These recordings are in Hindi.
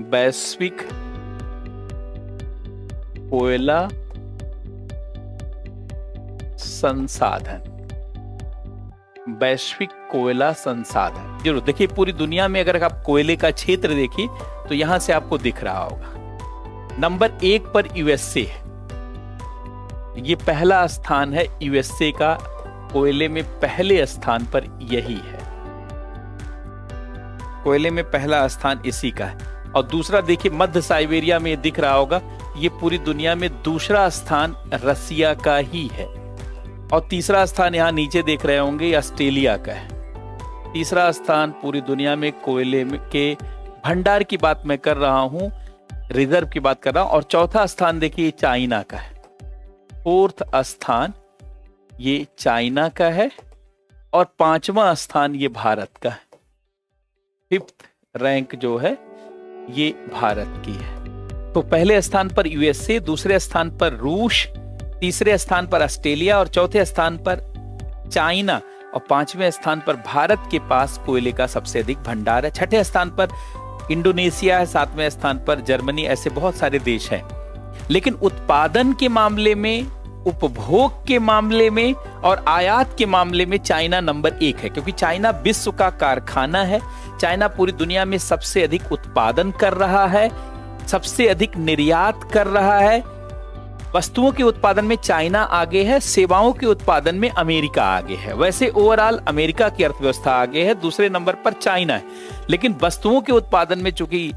वैश्विक कोयला संसाधन। वैश्विक कोयला संसाधन जरूर देखिए, पूरी दुनिया में अगर आप कोयले का क्षेत्र देखिए तो यहां से आपको दिख रहा होगा। नंबर 1 पर यूएसए है। ये पहला स्थान है यूएसए का, कोयले में पहले स्थान पर यही है। कोयले में पहला स्थान इसी का है। और दूसरा देखिए, मध्य साइबेरिया में दिख रहा होगा, ये पूरी दुनिया में दूसरा स्थान रसिया का ही है। और तीसरा स्थान यहां नीचे देख रहे होंगे, ऑस्ट्रेलिया का है। तीसरा स्थान पूरी दुनिया में कोयले के भंडार की बात मैं कर रहा हूं, रिजर्व की बात कर रहा हूं। और चौथा स्थान देखिए चाइना का है। 4th स्थान ये चाइना का है और 5वां स्थान ये भारत का है। 5th रैंक जो है ये भारत की है। तो पहले स्थान पर यूएसए, दूसरे स्थान पर रूस, तीसरे स्थान पर ऑस्ट्रेलिया और चौथे स्थान पर चाइना और 5वें स्थान पर भारत के पास कोयले का सबसे अधिक भंडार है। 6ठे स्थान पर इंडोनेशिया है, 7वें स्थान पर जर्मनी, ऐसे बहुत सारे देश हैं। लेकिन उत्पादन के मामले में, उपभोग के मामले में और आयात के मामले में चाइना नंबर 1 है, क्योंकि चाइना विश्व का कारखाना है। चाइना पूरी दुनिया में सबसे अधिक उत्पादन कर रहा है, सबसे अधिक निर्यात कर रहा है। वस्तुओं के उत्पादन में चाइना आगे है, सेवाओं के उत्पादन में अमेरिका आगे है। वैसे ओवरऑल अमेरिका की अर्थव्यवस्था आगे है, दूसरे नंबर पर चाइना है। लेकिन वस्तुओं के उत्पादन में चूंकि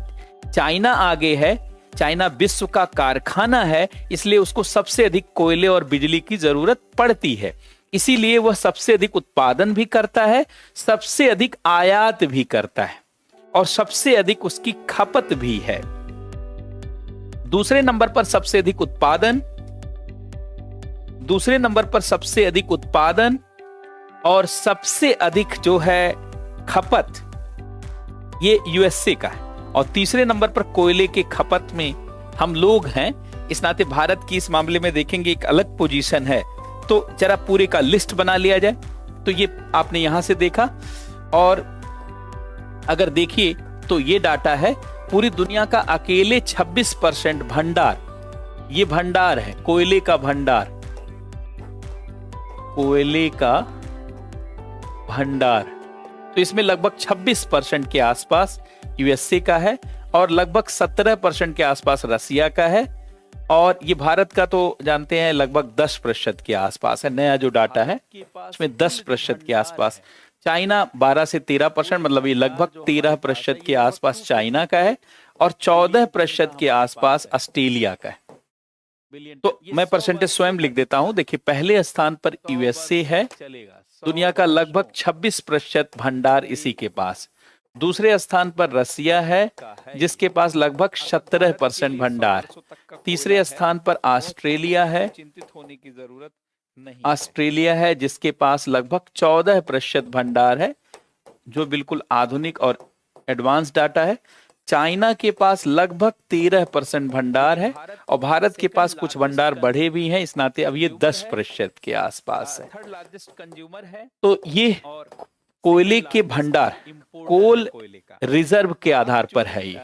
चाइना आगे है, चाइना विश्व का कारखाना है, इसलिए उसको सबसे अधिक कोयले और बिजली की जरूरत पड़ती है। इसीलिए वह सबसे अधिक उत्पादन भी करता है, सबसे अधिक आयात भी करता है और सबसे अधिक उसकी खपत भी है। दूसरे नंबर पर सबसे अधिक उत्पादन, दूसरे नंबर पर सबसे अधिक उत्पादन और सबसे अधिक जो है खपत, ये यूएसए का है। और तीसरे नंबर पर कोयले के खपत में हम लोग हैं, इस नाते भारत की इस मामले में देखेंगे एक अलग पोजीशन है। तो जरा पूरे का लिस्ट बना लिया जाए। तो ये आपने यहां से देखा, और अगर देखिए तो ये डाटा है पूरी दुनिया का अकेले 26% भंडार, ये भंडार है कोयले का भंडार, कोयले का भंडार। तो इसमें लगभग 26% के आसपास यूएसए का है और लगभग 17% के आसपास रसिया का है। और ये भारत का तो जानते हैं लगभग 10% के आसपास है। नया जो डाटा है इसमें 10% के आसपास। चाइना 12 से 13%, मतलब ये लगभग 13% के आसपास चाइना का है और 14% के आसपास ऑस्ट्रेलिया का है। तो मैं परसेंटेज स्वयं लिख देता हूं। देखिए, पहले स्थान पर यूएसए है, दुनिया का लगभग 26% भंडार इसी के पास। दूसरे स्थान पर रसिया है जिसके पास लगभग 17% भंडार। तीसरे स्थान पर ऑस्ट्रेलिया है, चिंतित होने की जरूरत नहीं, ऑस्ट्रेलिया है जिसके पास लगभग 14% भंडार है, जो बिल्कुल आधुनिक और एडवांस डाटा है। चाइना के पास लगभग 13% भंडार है और भारत के पास कुछ भंडार बढ़े भी हैं, इस नाते अब ये 10% के आसपास है। थर्ड लार्जेस्ट कंज्यूमर है। तो ये कोयले के भंडार, कोल रिजर्व के आधार पर है ये।